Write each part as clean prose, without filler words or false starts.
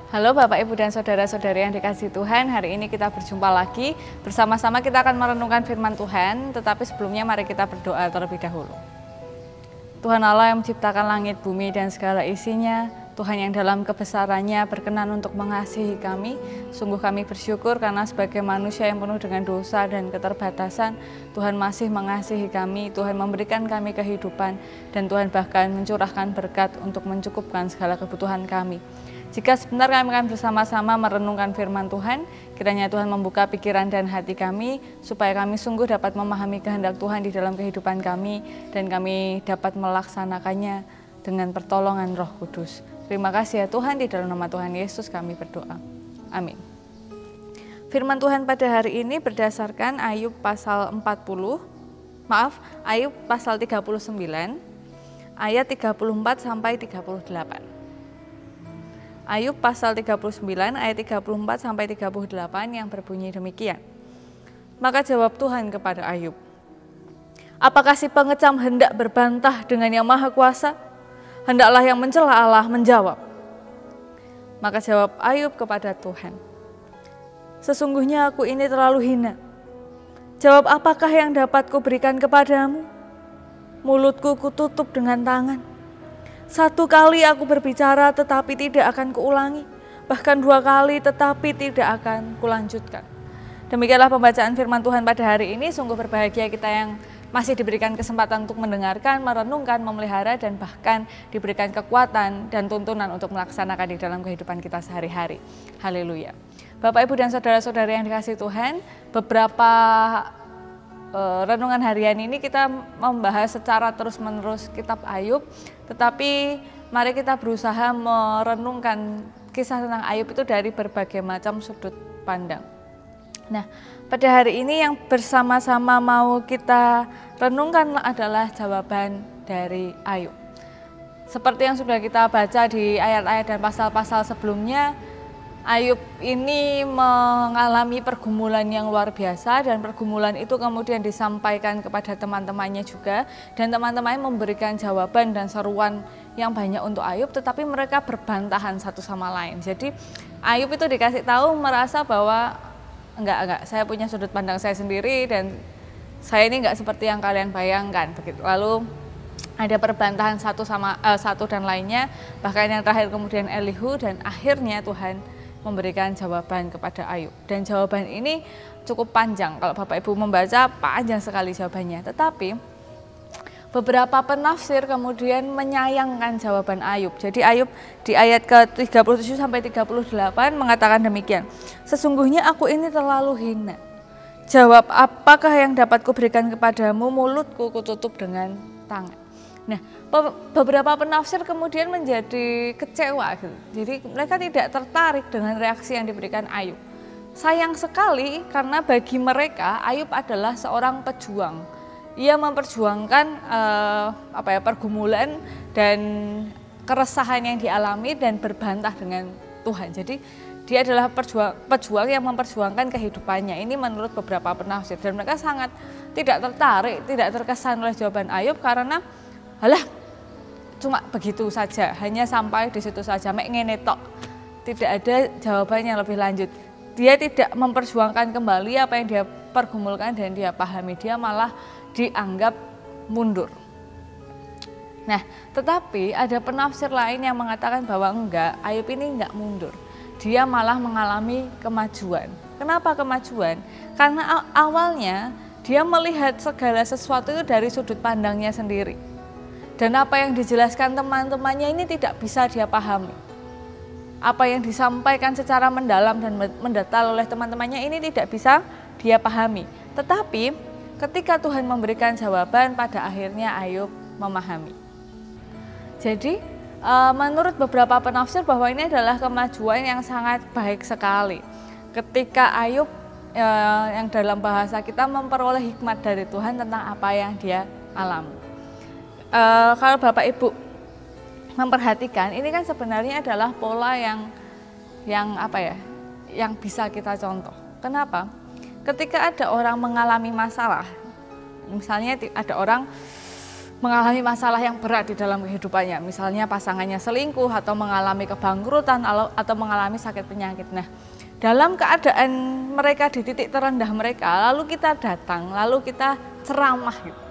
Halo Bapak, Ibu, dan Saudara-saudari yang dikasihi Tuhan. Hari ini kita berjumpa lagi. Bersama-sama kita akan merenungkan firman Tuhan. Tetapi sebelumnya mari kita berdoa terlebih dahulu. Tuhan Allah yang menciptakan langit, bumi, dan segala isinya, Tuhan yang dalam kebesarannya berkenan untuk mengasihi kami. Sungguh kami bersyukur karena sebagai manusia yang penuh dengan dosa dan keterbatasan, Tuhan masih mengasihi kami, Tuhan memberikan kami kehidupan, dan Tuhan bahkan mencurahkan berkat untuk mencukupkan segala kebutuhan kami. Jika sebentar kami akan bersama-sama merenungkan firman Tuhan, kiranya Tuhan membuka pikiran dan hati kami, supaya kami sungguh dapat memahami kehendak Tuhan di dalam kehidupan kami, dan kami dapat melaksanakannya dengan pertolongan Roh Kudus. Terima kasih ya Tuhan, di dalam nama Tuhan Yesus kami berdoa. Amin. Firman Tuhan pada hari ini berdasarkan Ayub pasal 39, ayat 34 sampai 38. Ayub pasal 39 ayat 34 sampai 38 yang berbunyi demikian. Maka jawab Tuhan kepada Ayub, apakah si pengecam hendak berbantah dengan yang maha kuasa? Hendaklah yang mencela Allah menjawab. Maka jawab Ayub kepada Tuhan, sesungguhnya aku ini terlalu hina. Jawab apakah yang dapat kuberikan kepadamu? Mulutku kututup dengan tangan. 1 kali aku berbicara tetapi tidak akan kuulangi, bahkan 2 kali tetapi tidak akan kulanjutkan. Demikianlah pembacaan firman Tuhan pada hari ini. Sungguh berbahagia kita yang masih diberikan kesempatan untuk mendengarkan, merenungkan, memelihara, dan bahkan diberikan kekuatan dan tuntunan untuk melaksanakan di dalam kehidupan kita sehari-hari. Haleluya. Bapak, Ibu, dan Saudara-saudari yang dikasihi Tuhan, beberapa renungan harian ini kita membahas secara terus-menerus kitab Ayub, tetapi mari kita berusaha merenungkan kisah tentang Ayub itu dari berbagai macam sudut pandang. Nah, pada hari ini yang bersama-sama mau kita renungkan adalah jawaban dari Ayub. Seperti yang sudah kita baca di ayat-ayat dan pasal-pasal sebelumnya, Ayub ini mengalami pergumulan yang luar biasa, dan pergumulan itu kemudian disampaikan kepada teman-temannya juga, dan teman-temannya memberikan jawaban dan seruan yang banyak untuk Ayub, tetapi mereka berbantahan satu sama lain. Jadi Ayub itu dikasih tahu merasa bahwa enggak, saya punya sudut pandang saya sendiri dan saya ini enggak seperti yang kalian bayangkan begitu. Lalu ada perbantahan satu dan lainnya, bahkan yang terakhir kemudian Elihu, dan akhirnya Tuhan memberikan jawaban kepada Ayub. Dan jawaban ini cukup panjang, kalau Bapak Ibu membaca panjang sekali jawabannya. Tetapi beberapa penafsir kemudian menyayangkan jawaban Ayub. Jadi Ayub di ayat ke-37 sampai 38 mengatakan demikian. Sesungguhnya aku ini terlalu hina. Jawab apakah yang dapat kuberikan kepadamu? Mulutku kututup dengan tangan. Nah, beberapa penafsir kemudian menjadi kecewa gitu. Jadi mereka tidak tertarik dengan reaksi yang diberikan Ayub. Sayang sekali karena bagi mereka Ayub adalah seorang pejuang. Ia memperjuangkan pergumulan dan keresahan yang dialami dan berbantah dengan Tuhan. Jadi dia adalah pejuang yang memperjuangkan kehidupannya. Ini menurut beberapa penafsir, dan mereka sangat tidak tertarik, tidak terkesan oleh jawaban Ayub karena halah, cuma begitu saja, hanya sampai di situ saja, mek ngene tok. Tidak ada jawabannya lebih lanjut. Dia tidak memperjuangkan kembali apa yang dia pergumulkan dan dia pahami, dia malah dianggap mundur. Nah, tetapi ada penafsir lain yang mengatakan bahwa enggak, Ayub ini enggak mundur. Dia malah mengalami kemajuan. Kenapa kemajuan? Karena awalnya dia melihat segala sesuatu itu dari sudut pandangnya sendiri. Dan apa yang dijelaskan teman-temannya ini tidak bisa dia pahami. Apa yang disampaikan secara mendalam dan mendetail oleh teman-temannya ini tidak bisa dia pahami. Tetapi ketika Tuhan memberikan jawaban, pada akhirnya Ayub memahami. Jadi menurut beberapa penafsir bahwa ini adalah kemajuan yang sangat baik sekali. Ketika Ayub yang dalam bahasa kita memperoleh hikmat dari Tuhan tentang apa yang dia alami. Kalau Bapak Ibu memperhatikan, ini kan sebenarnya adalah pola yang bisa kita contoh. Kenapa? Ketika ada orang mengalami masalah, misalnya ada orang mengalami masalah yang berat di dalam kehidupannya, misalnya pasangannya selingkuh atau mengalami kebangkrutan atau mengalami sakit penyakit. Nah, dalam keadaan mereka di titik terendah mereka, lalu kita datang, lalu kita ceramah gitu.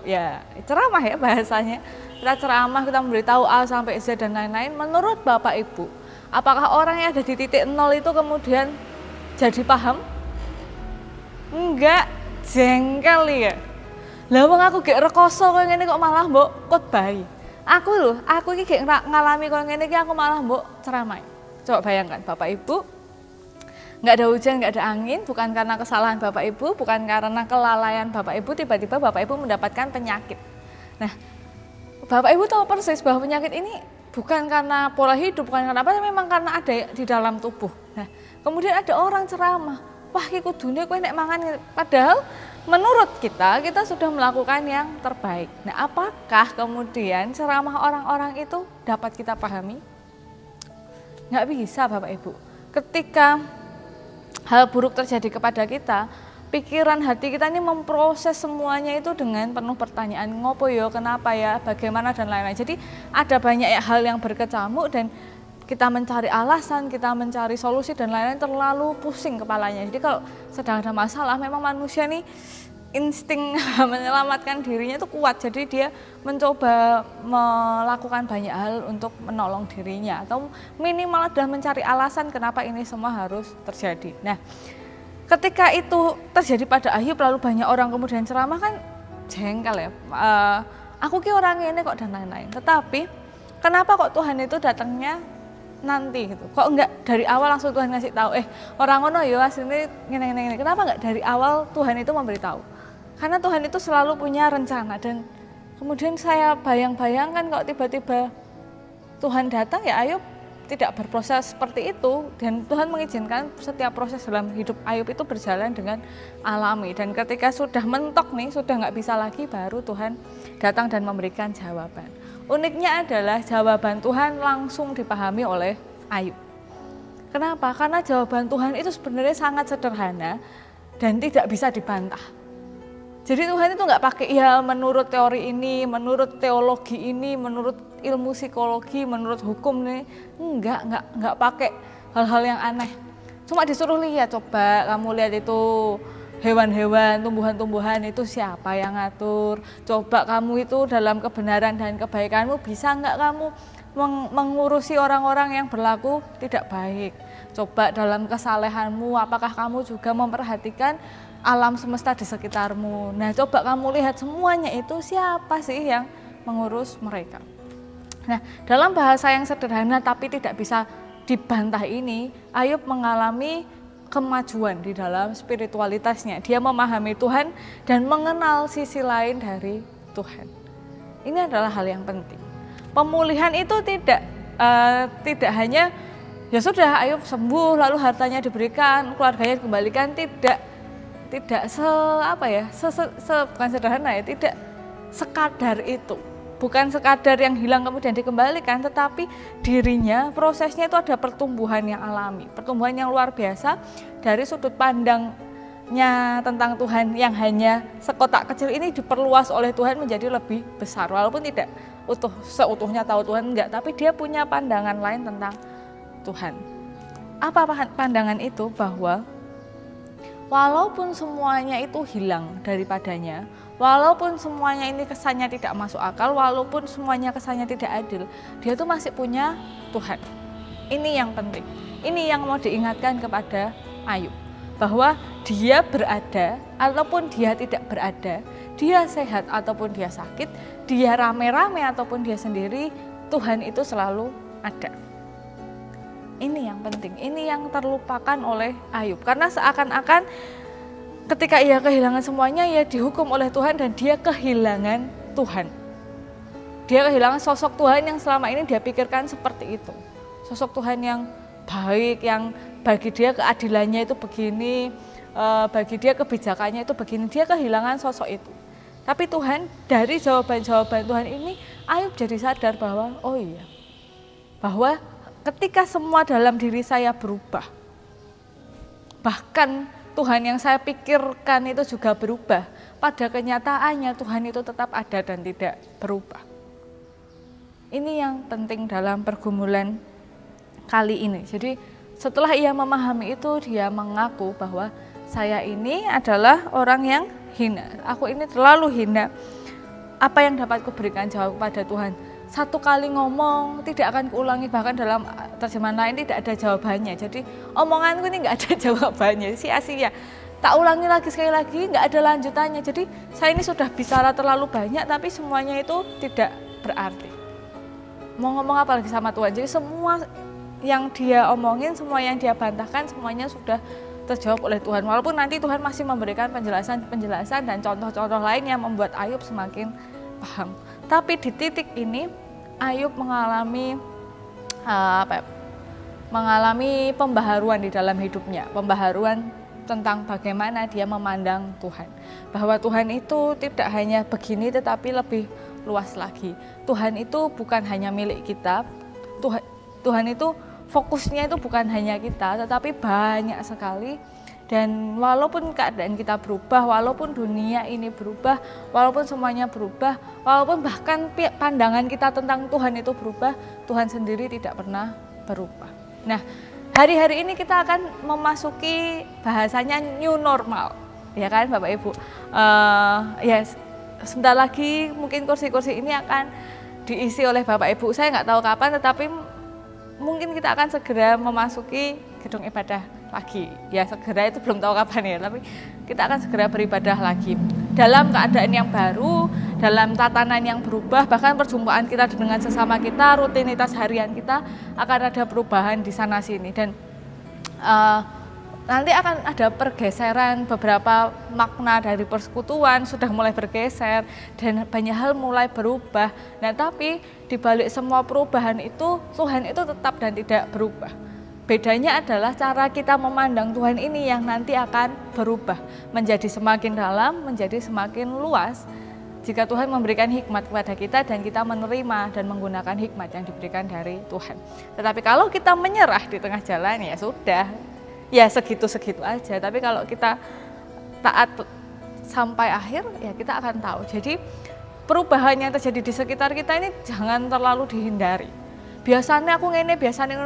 Ya, ceramah ya bahasanya. Kita ceramah, kita memberitahu A sampai Z dan lain-lain. Menurut Bapak Ibu, apakah orang yang ada di titik nol itu kemudian jadi paham? Enggak, jengkel ya. Lah wong aku gek rekoso koyo ngene kok malah mbok khotbahi. Aku iki gek ngalami koyo ngene iki aku malah mbok ceramah. Coba bayangkan Bapak Ibu, nggak ada hujan, nggak ada angin, bukan karena kesalahan Bapak Ibu, bukan karena kelalaian Bapak Ibu, tiba-tiba Bapak Ibu mendapatkan penyakit. Nah, Bapak Ibu tahu persis bahwa penyakit ini bukan karena pola hidup, bukan karena apa, memang karena ada di dalam tubuh. Nah, kemudian ada orang ceramah, wah iki kudune kowe nek mangan, padahal menurut kita sudah melakukan yang terbaik. Nah, apakah kemudian ceramah orang-orang itu dapat kita pahami? Nggak bisa Bapak Ibu. Ketika hal buruk terjadi kepada kita, pikiran hati kita ini memproses semuanya itu dengan penuh pertanyaan, ngopo ya, kenapa ya, bagaimana dan lain-lain. Jadi ada banyak hal yang berkecamuk dan kita mencari alasan, kita mencari solusi dan lain-lain, terlalu pusing kepalanya. Jadi kalau sedang ada masalah, memang manusia nih insting menyelamatkan dirinya itu kuat. Jadi dia mencoba melakukan banyak hal untuk menolong dirinya, atau minimal adalah mencari alasan kenapa ini semua harus terjadi. Nah, ketika itu terjadi pada Ayub, lalu banyak orang kemudian ceramah, kan jengkel ya. Aku ki orang ini kok dan lain-lain. Tetapi kenapa kok Tuhan itu datangnya nanti gitu? Kok enggak dari awal langsung Tuhan ngasih tahu, orang ngono ya aslinya ngene-ngene. Kenapa enggak dari awal Tuhan itu memberitahu? Karena Tuhan itu selalu punya rencana, dan kemudian saya bayang-bayangkan kalau tiba-tiba Tuhan datang, ya Ayub tidak berproses seperti itu, dan Tuhan mengizinkan setiap proses dalam hidup Ayub itu berjalan dengan alami, dan ketika sudah mentok nih, sudah nggak bisa lagi, baru Tuhan datang dan memberikan jawaban. Uniknya adalah jawaban Tuhan langsung dipahami oleh Ayub. Kenapa? Karena jawaban Tuhan itu sebenarnya sangat sederhana dan tidak bisa dibantah. Jadi Tuhan itu nggak pakai ya menurut teori ini, menurut teologi ini, menurut ilmu psikologi, menurut hukum nih, nggak pakai hal-hal yang aneh. Cuma disuruh lihat, coba kamu lihat itu hewan-hewan, tumbuhan-tumbuhan itu siapa yang ngatur. Coba kamu itu dalam kebenaran dan kebaikanmu bisa nggak kamu mengurusi orang-orang yang berlaku tidak baik. Coba dalam kesalehanmu, apakah kamu juga memperhatikan alam semesta di sekitarmu. Nah, coba kamu lihat semuanya itu siapa sih yang mengurus mereka. Nah, dalam bahasa yang sederhana tapi tidak bisa dibantah ini, Ayub mengalami kemajuan di dalam spiritualitasnya. Dia memahami Tuhan dan mengenal sisi lain dari Tuhan. Ini adalah hal yang penting. Pemulihan itu tidak hanya ya sudah Ayub sembuh lalu hartanya diberikan, keluarganya dikembalikan, tidak bukan sederhana ya, tidak sekadar itu. Bukan sekadar yang hilang kemudian dikembalikan, tetapi dirinya, prosesnya itu ada pertumbuhan yang alami, pertumbuhan yang luar biasa dari sudut pandangnya tentang Tuhan yang hanya sekotak kecil ini diperluas oleh Tuhan menjadi lebih besar. Walaupun tidak seutuhnya tahu Tuhan, enggak, tapi dia punya pandangan lain tentang Tuhan. Apa pandangan itu? Bahwa walaupun semuanya itu hilang daripadanya, walaupun semuanya ini kesannya tidak masuk akal, walaupun semuanya kesannya tidak adil, dia tuh masih punya Tuhan. Ini yang penting. Ini yang mau diingatkan kepada Ayub. Bahwa dia berada ataupun dia tidak berada, dia sehat ataupun dia sakit, dia rame-rame ataupun dia sendiri, Tuhan itu selalu ada. Ini yang penting, ini yang terlupakan oleh Ayub. Karena seakan-akan ketika ia kehilangan semuanya, ia dihukum oleh Tuhan dan dia kehilangan Tuhan. Dia kehilangan sosok Tuhan yang selama ini dia pikirkan seperti itu. Sosok Tuhan yang baik, yang bagi dia keadilannya itu begini, bagi dia kebijakannya itu begini. Dia kehilangan sosok itu. Tapi Tuhan, dari jawaban-jawaban Tuhan ini, Ayub jadi sadar bahwa, oh iya, bahwa ketika semua dalam diri saya berubah, bahkan Tuhan yang saya pikirkan itu juga berubah, pada kenyataannya Tuhan itu tetap ada dan tidak berubah. Ini yang penting dalam pergumulan kali ini. Jadi setelah ia memahami itu, dia mengaku bahwa saya ini adalah orang yang hina. Aku ini terlalu hina. Apa yang dapat kuberikan jawab kepada Tuhan? Satu kali ngomong tidak akan kuulangi, bahkan dalam terjemahan lain tidak ada jawabannya. Jadi omonganku ini nggak ada jawabannya, sia-sia. Tak ulangi lagi sekali lagi, nggak ada lanjutannya. Jadi saya ini sudah bicara terlalu banyak, tapi semuanya itu tidak berarti. Mau ngomong apa lagi sama Tuhan? Jadi semua yang dia omongin, semua yang dia bantahkan, semuanya sudah terjawab oleh Tuhan. Walaupun nanti Tuhan masih memberikan penjelasan-penjelasan dan contoh-contoh lain yang membuat Ayub semakin paham. Tapi di titik ini Ayub mengalami mengalami pembaharuan di dalam hidupnya, pembaharuan tentang bagaimana dia memandang Tuhan. Bahwa Tuhan itu tidak hanya begini tetapi lebih luas lagi. Tuhan itu bukan hanya milik kita. Tuhan itu fokusnya itu bukan hanya kita, tetapi banyak sekali. Dan walaupun keadaan kita berubah, walaupun dunia ini berubah, walaupun semuanya berubah, walaupun bahkan pandangan kita tentang Tuhan itu berubah, Tuhan sendiri tidak pernah berubah. Nah, hari-hari ini kita akan memasuki bahasanya new normal, ya kan Bapak Ibu? Sebentar lagi mungkin kursi-kursi ini akan diisi oleh Bapak Ibu. Saya nggak tahu kapan, tetapi mungkin kita akan segera memasuki gedung ibadah lagi. Ya segera itu belum tahu kapan ya, tapi kita akan segera beribadah lagi. Dalam keadaan yang baru, dalam tatanan yang berubah, bahkan perjumpaan kita dengan sesama kita, rutinitas harian kita akan ada perubahan di sana sini. Dan nanti akan ada pergeseran, beberapa makna dari persekutuan sudah mulai bergeser dan banyak hal mulai berubah. Nah, tapi di balik semua perubahan itu Tuhan itu tetap dan tidak berubah. Bedanya adalah cara kita memandang Tuhan ini yang nanti akan berubah menjadi semakin dalam, menjadi semakin luas jika Tuhan memberikan hikmat kepada kita dan kita menerima dan menggunakan hikmat yang diberikan dari Tuhan. Tetapi kalau kita menyerah di tengah jalan, ya sudah, ya segitu-segitu aja. Tapi kalau kita taat sampai akhir, ya kita akan tahu. Jadi perubahan yang terjadi di sekitar kita ini jangan terlalu dihindari. Biasanya aku ngene, biasanya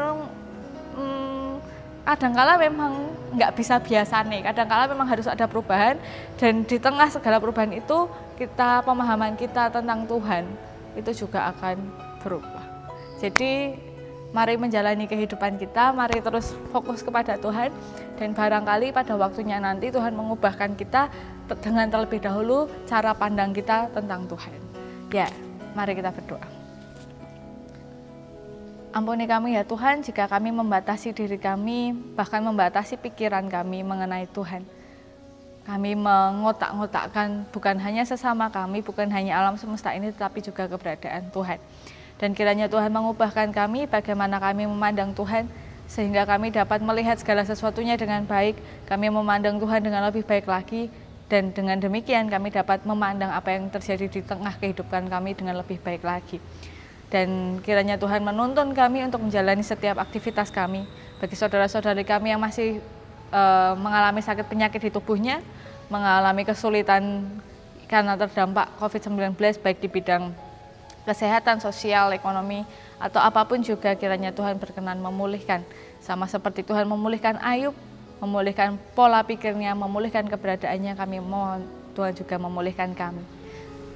kadangkala memang nggak bisa biasa nih, kadangkala memang harus ada perubahan, dan di tengah segala perubahan itu pemahaman kita tentang Tuhan itu juga akan berubah. Jadi mari menjalani kehidupan kita, mari terus fokus kepada Tuhan, dan barangkali pada waktunya nanti Tuhan mengubahkan kita dengan terlebih dahulu cara pandang kita tentang Tuhan. Ya, mari kita berdoa. Ampuni kami ya Tuhan jika kami membatasi diri kami, bahkan membatasi pikiran kami mengenai Tuhan. Kami mengotak-ngotakkan bukan hanya sesama kami, bukan hanya alam semesta ini, tetapi juga keberadaan Tuhan. Dan kiranya Tuhan mengubahkan kami bagaimana kami memandang Tuhan, sehingga kami dapat melihat segala sesuatunya dengan baik, kami memandang Tuhan dengan lebih baik lagi, dan dengan demikian kami dapat memandang apa yang terjadi di tengah kehidupan kami dengan lebih baik lagi. Dan kiranya Tuhan menuntun kami untuk menjalani setiap aktivitas kami. Bagi saudara-saudari kami yang masih mengalami sakit penyakit di tubuhnya, mengalami kesulitan karena terdampak COVID-19 baik di bidang kesehatan, sosial, ekonomi, atau apapun juga, kiranya Tuhan berkenan memulihkan. Sama seperti Tuhan memulihkan Ayub, memulihkan pola pikirnya, memulihkan keberadaannya, kami mohon Tuhan juga memulihkan kami.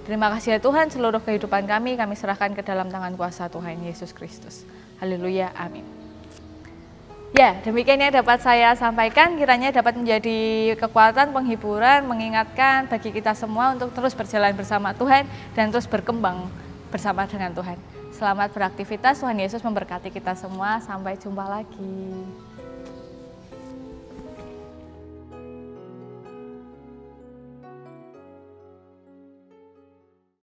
Terima kasih ya Tuhan, seluruh kehidupan kami serahkan ke dalam tangan kuasa Tuhan Yesus Kristus. Haleluya, amin. Ya, demikian yang dapat saya sampaikan, kiranya dapat menjadi kekuatan, penghiburan, mengingatkan bagi kita semua untuk terus berjalan bersama Tuhan dan terus berkembang bersama dengan Tuhan. Selamat beraktivitas, Tuhan Yesus memberkati kita semua, sampai jumpa lagi.